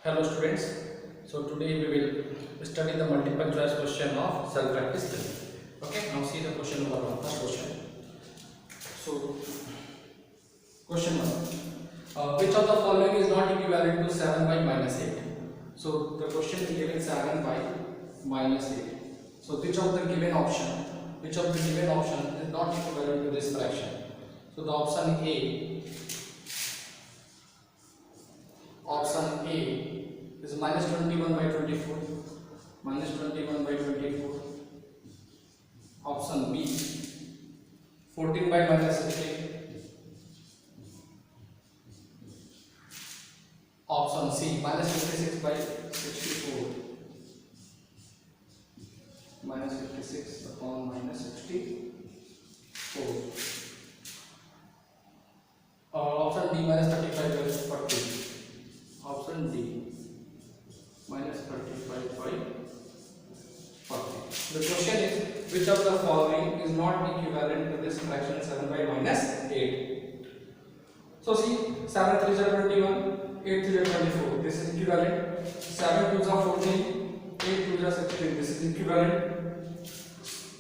Hello students. So today we will study the multiple choice question of cell practice 3. Okay, now see the question number 1. First question. So question 1. Which of the following is not equivalent to 7 by minus 8? So the question is given 7 by minus 8. So which of the given option is not equivalent to this fraction? So the option A is minus 21 by 24, minus 21 by 24. Option B 14 by minus 16. Option C minus 56 by 64, minus 56 upon minus 64. Option D minus 35 by 40. Option D minus 35 by 40. The question is, which of the following is not equivalent to this fraction 7 by minus 8? So see, 7 3s are 21, 8 3s are 24. This is equivalent. 7 2s are 14, 8 2s are 16. This is equivalent.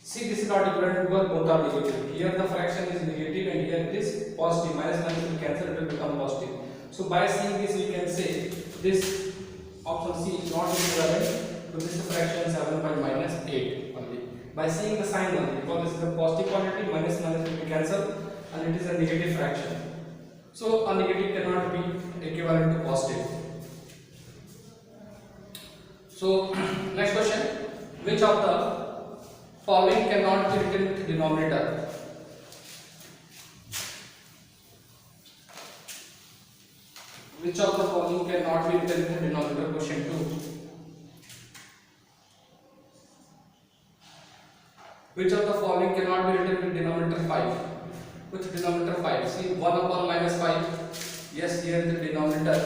See, this is not equivalent because both are negative. Here the fraction is negative and here it is positive. Minus minus will cancel, it will become positive. So by seeing this, we can say this option C is not equivalent to this fraction 7 by minus 8 only. By seeing the sign only, because this is a positive quantity, minus minus will be cancelled and it is a negative fraction. So a negative cannot be equivalent to positive. So next question, which of the following cannot be written with denominator? Which of the following cannot be written with denominator? Question 2. Which of the following cannot be written with denominator 5? With denominator 5. See, 1 upon minus 5. Yes, here the denominator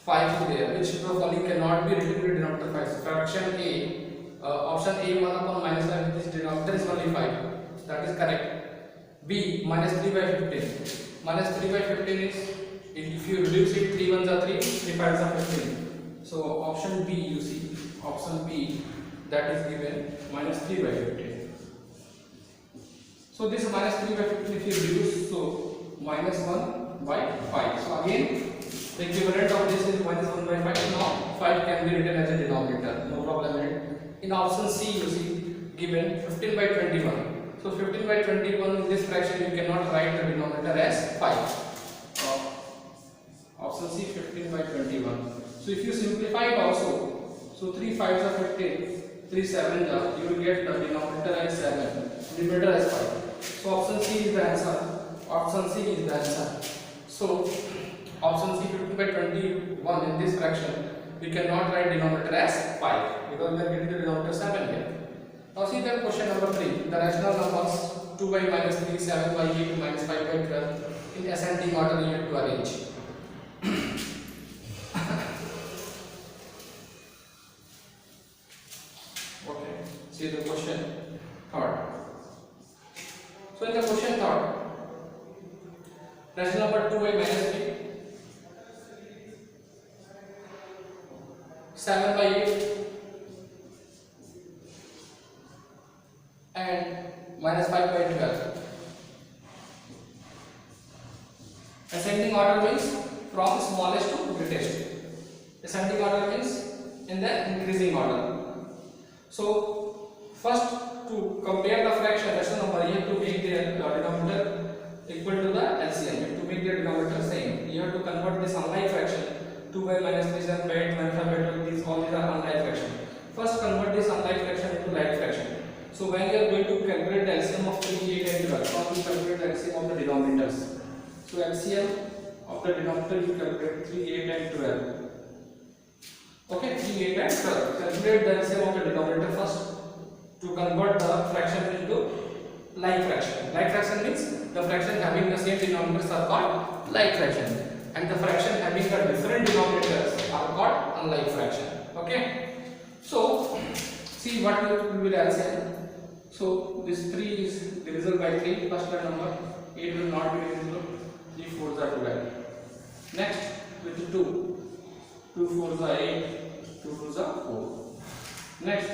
5 is there. Which of the following cannot be written with denominator 5? Fraction A. Option A 1 upon minus 5. This denominator is only 5. That is correct. B minus 3 by 15. Minus 3 by 15 is, if you reduce it, 3 1s are 3, 3 5s are 15. So option B, you see, option B, that is given minus 3 by 15. So this minus 3 by 15, if you reduce, so minus 1 by 5. So again, the equivalent of this is minus 1 by 5. Now 5 can be written as a denominator, no problem in it. In option C, you see, given 15 by 21. So 15 by 21 in this fraction, you cannot write the denominator as 5. Option C 15 by 21. So if you simplify it also, so 3 5s are 15, 3 7s are, you will get the denominator as 7, numerator as 5. So option C is the answer. Option C is the answer. So option C 15 by 21 in this fraction, we cannot write denominator as 5 because we are getting the denominator 7 here. Now see the question number 3. The rational numbers 2 by minus 3, 7 by 8, minus 5 by 12 in ascending order you have to arrange. Okay, see the question third. So in the question third, rational number 2 by minus 3, 7 by 8 and minus 5 by 12. Ascending order means from smallest to greatest. Ascending order means in the increasing order. So first, to compare the fraction rational number, you have to make their denominator equal to the LCM. You have to make their denominator same. You have to convert this unlike fraction. 2 by minus 3, 7 by 8, minus 5 by 12. These all these are unlike fraction. First, convert this unlike fraction into like fraction. So when you are going to calculate the LCM of 3, 8 and 12, first we calculate the LCM of the denominators. So LCM of the denominator you calculate 3, 8 and 12. Okay, 3, 8 and 12. Calculate the LCM of the denominator first to convert the fraction into like fraction. Like fraction means the fraction having the same denominators are called like fraction, and the fraction having the different denominators are called unlike fraction. Okay. So see what will be the LCM. So this 3 is divisible by 3, first number. 8 will not be divisible. 3 4s are 12. Next with 2. 2 4s are 8, 2 2s are 4. Next,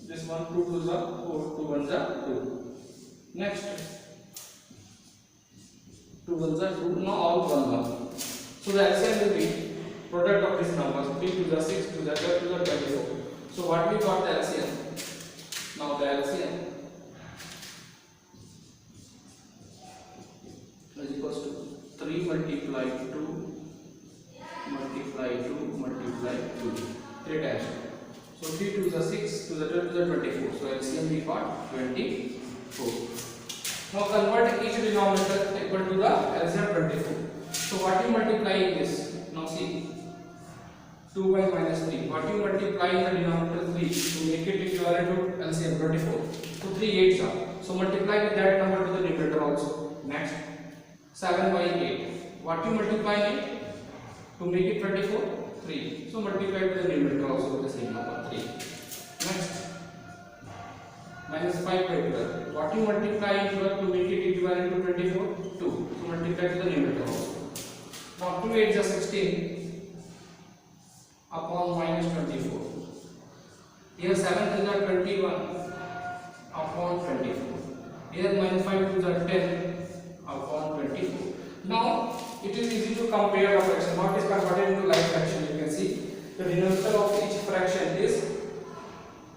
this one 2 2s are 4, 2 1s are 2. Next, 2 1s are 2. Now all 1 1. So the LCM will be product of these numbers. 3 2s are 6, 2s are 12, 2s are 24. So what we got the LCM? Now the LCM is equals to 3 multiply 2 multiply 2 multiply 2, 3 times. So 3 2s are 6, 2s are 12, 2s are 24. So LCM we got 24. Now convert each denominator equal to the LCM 24. So what you multiply in this? Now see, 2 by minus 3. What you multiply in the denominator 3 to make it equivalent to LCM 24. So 3 8s are. So multiply with that number to the numerator also. Next, 7 by 8. What you multiply in it to make it 24? 3. So multiply with the numerator also with the same number 3. Next, minus 5 by 12. What you multiply in 12 to make it equivalent to 24? 2. So multiply with the numerator also. Now 2 8s are 16 upon minus 24. Here 7 is 21 upon 24. Here minus 5 is 10 upon 24. Now it is easy to compare the fraction. What is converted into like fraction? You can see the denominator of each fraction is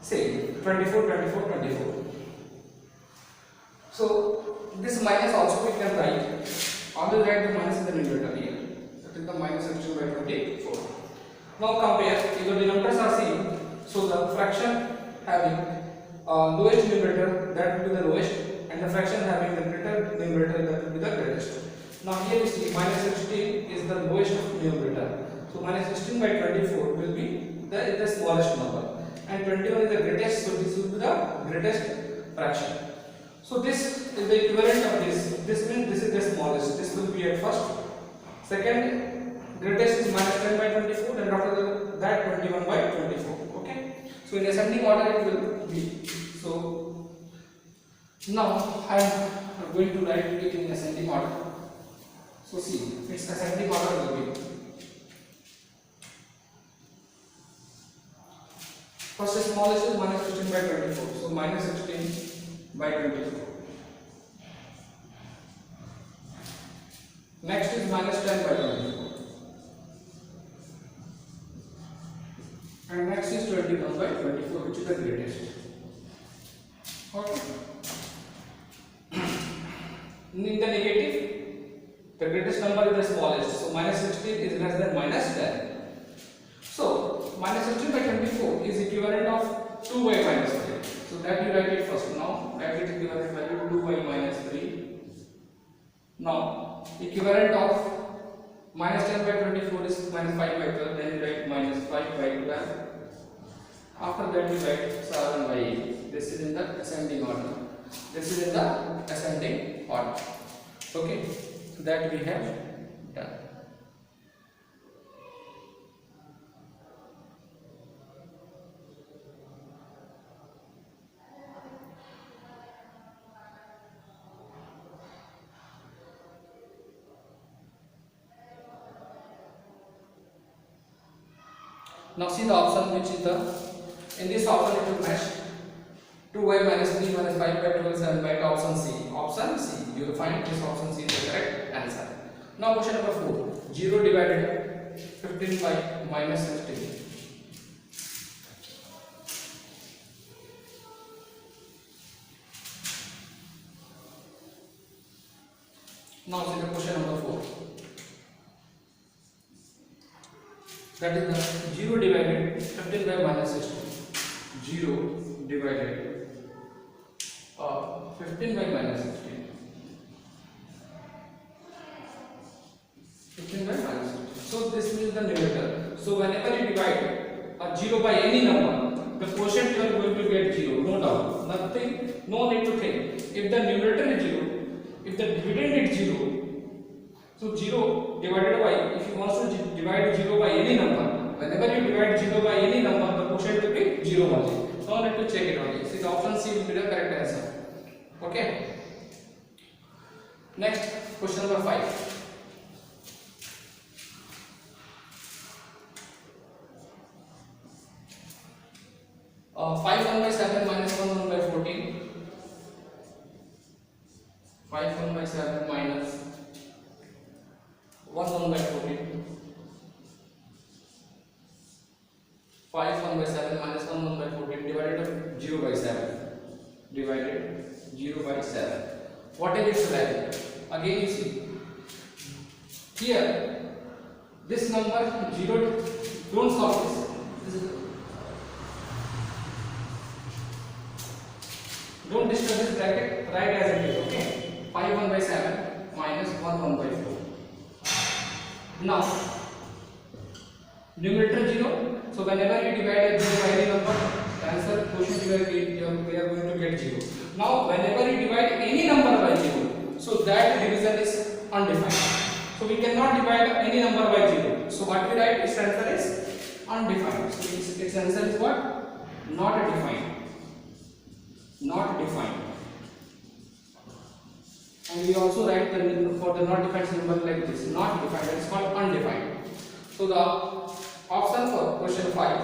same, 24 24 24. So this minus also we can write. Always write the minus in the numerator here. That is the minus 16 by 24. Now compare, if the denominators are same, so the fraction having lowest numerator, that will be the lowest, and the fraction having the greater numerator, that will be the greatest. Now here you see minus 16 is the lowest of numerator. So minus 16 by 24 will be the smallest number, and 21 is the greatest, so this will be the greatest fraction. So this is the equivalent of this. This means this is the smallest. This will be at first. Second, greatest is minus 10 by 24, and after that 21 by 24. Okay. So in ascending order it will be. So now I am going to write it in ascending order. So see, its ascending order will be. First the smallest is minus 16 by 24. So minus 16 by 24. Next is minus 10 by 24. And next is 21 by 24, which is the greatest. Okay. In the negative, the greatest number is the smallest. So minus 16 is less than minus 10. So minus 16 by 24 is equivalent of 2 by minus 3. So that you write it first. Now write it equivalent value 2 by minus 3. Now equivalent of minus 10 by 24 is minus 5 by 12. Then you write minus 5 by 12. After that you write 7 by 8. This is in the ascending order. This is in the ascending order. Okay, that we have done. Now see the option which is the, in this option it will match 2y minus 3 minus 5 by 12 7 by option C. Option C. You will find this option C is the correct answer. Now question number 4. 0 divided 15 by minus 16. Now see the question number 4. That is the 0 divided 15 by minus 16. 0 divided 15 by minus 16. 15 by minus 16. So this means the numerator. So whenever you divide a 0 by any number, the quotient you are going to get 0, no doubt. Nothing, no need to think. If the numerator is 0, if the dividend is 0, so 0 divided by, if you want to divide 0 by any number, whenever you divide 0 by any number, the quotient will be 0 only. No need to check it only. See, the option C will be the correct answer. Okay. Next, question number 5. 5 1 by 7 minus 1 1 by 14. 5 1 by 7 minus 1 1 by 14. 5 1 by 7 minus 1 1 by 14 divided 0 by 7. Divided 0 by 7. What is its value? Again you see. Here, this number 0, don't solve this. Don't disturb this bracket, write as it is, okay? 5 1 by 7 minus 1 1 by 4. Now, numerator 0, so whenever you divide a 0 by any number, the answer quotient we are going to get 0. Now, whenever you divide any number by 0, so that division is undefined. So we cannot divide any number by 0. So what we write, its answer is undefined. So its answer is what? Not defined. Not defined. And we also write for the not defined symbol like this, not defined, that is called undefined. So the option for question 5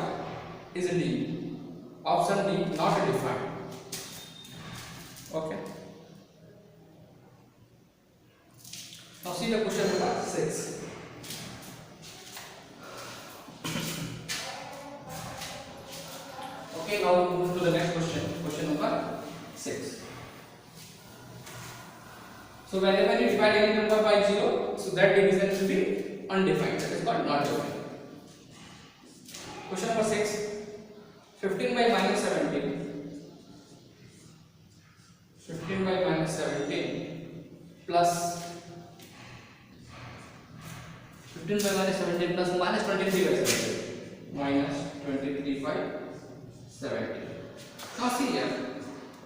is D. Option D, not defined. Okay. Now see the question number 6. Okay, now we move to the next question. Question number 6. So whenever you divide any number by 0, so that division will be undefined. That is called not defined. Question number 6. 15 by minus 17. 15 by minus 17 plus 15 by minus 17 plus minus 23 by 17. Minus 23 by 17. Now see here.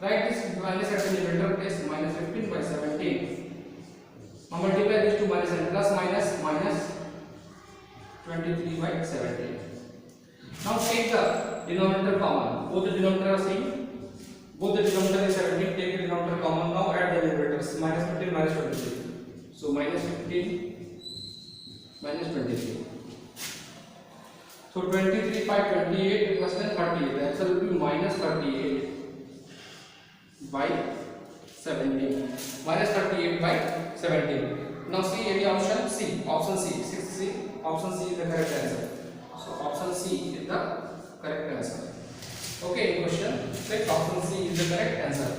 Write this minus at the numerator place, minus 15 by 17. Now multiply these two minus and plus minus minus 23 by 17. Now take the denominator common. Both the denominator are same. Both the denominator is 17. Take the denominator common. Now add the numerators. Minus 15 minus 23. So minus 15 minus 23. So 23 by 28 plus then 38. The answer will be minus 38 by 17. Minus 38 by 17. Now see any option C. Option C. 6C. Option C is the correct answer. So option C is the correct answer. Okay, question 6. Option C is the correct answer.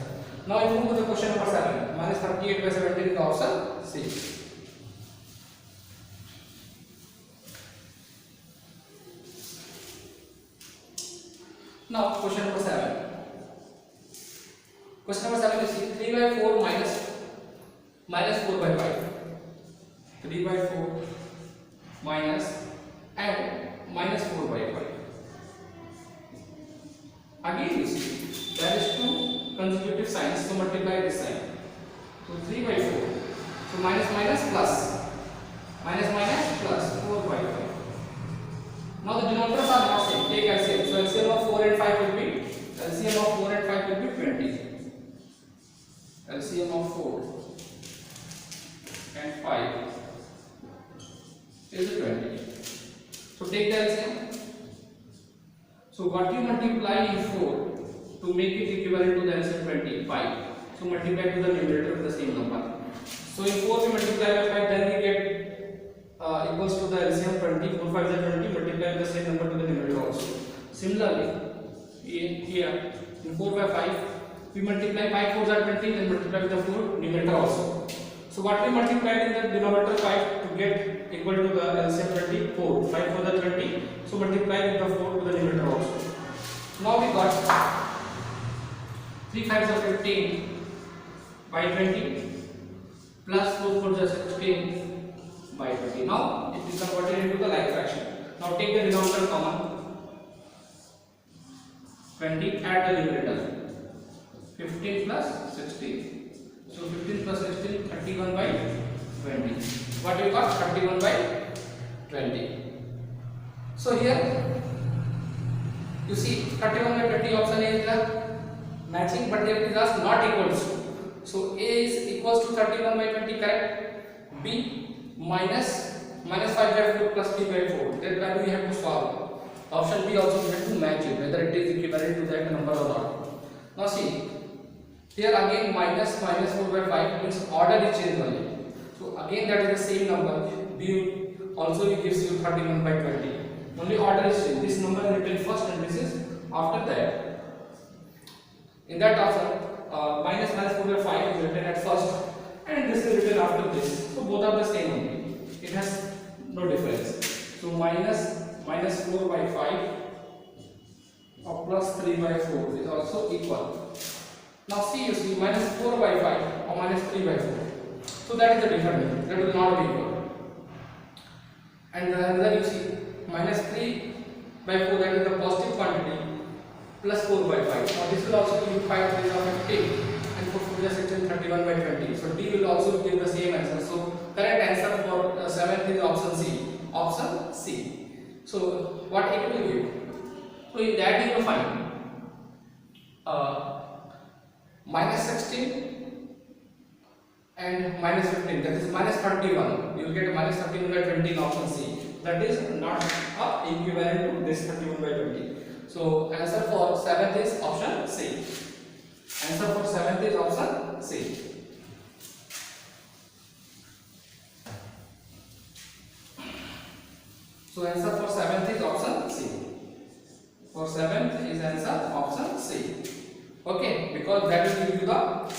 Now I move to the question number 7. Minus 38 by 17 is the option C. Now question number 7. Question number 7 is 3 by 4 minus 4 by 5. 3 by 4 minus and minus 4 by 5. Again you see there is two consecutive signs, so multiply this sign. So 3 by 4. So minus minus plus. Minus minus plus 4 by 5. Now the denominators are not same. Take LCM. So LCM of 4 and 5 will be LCM of 4 and 5 will be 20. LCM of 4 and 5 is 20. So take the LCM. So what you multiply in 4 to make it equivalent to the LCM 25. So multiply to the numerator with the same number. So in 4 we multiply by 5, then we get equals to the LCM 20. 4 5 is 20. Multiply with the same number to the numerator also. Similarly, here in 4 by 5 we multiply 5 4s are 20, then multiply with the 4 numerator also. So what we multiplied in the denominator 5 to get equal to the LCM 24. 5 4 the 20. So multiply with the 4 to the numerator also. Now we got 3 5s are 15 by 20 plus 4 4s are 16 by 20. Now it is converted into the like fraction. Now take the denominator common. 20, add the numerator. 15 plus 16. So 15 plus 16, 31 by 20. What you got? 31 by 20. So here you see 31 by 20 option A is the matching, but there it is asked not equals to. So A is equals to 31 by 20, correct? B minus 5 by 4 plus 3 by 4. That value we have to solve. Option B also we have to match it whether it is equivalent to that number or not. Now see, here again minus 4 by 5 means order is changed only. So again that is the same number. B also it gives you 31 by 20. Only order is changed. This number is written first and this is after that. In that option, minus 4 by 5 is written at first and this is written after this. So both are the same only. It has no difference. So minus 4 by 5 or plus 3 by 4 is also equal. Now see, you see minus 4 by 5 or minus 3 by 4. So that is the difference. That will not be equal. And another you see minus 3 by 4, that is the positive quantity, plus 4 by 5. Now this will also give you 5 3 of 15 and 4 4 is 16 31 by 20. So D will also give the same answer. So correct answer for 7th is option C. Option C. So what it will give? So in that you will find minus 16 and minus 15, that is minus 31. You will get minus 31 by 20 in option C. That is not equivalent to this 31 by 20. So answer for 7th is option C. Answer for 7th is option C. So answer for 7th is option C. For 7th is answer option C. Okay, because that will give you the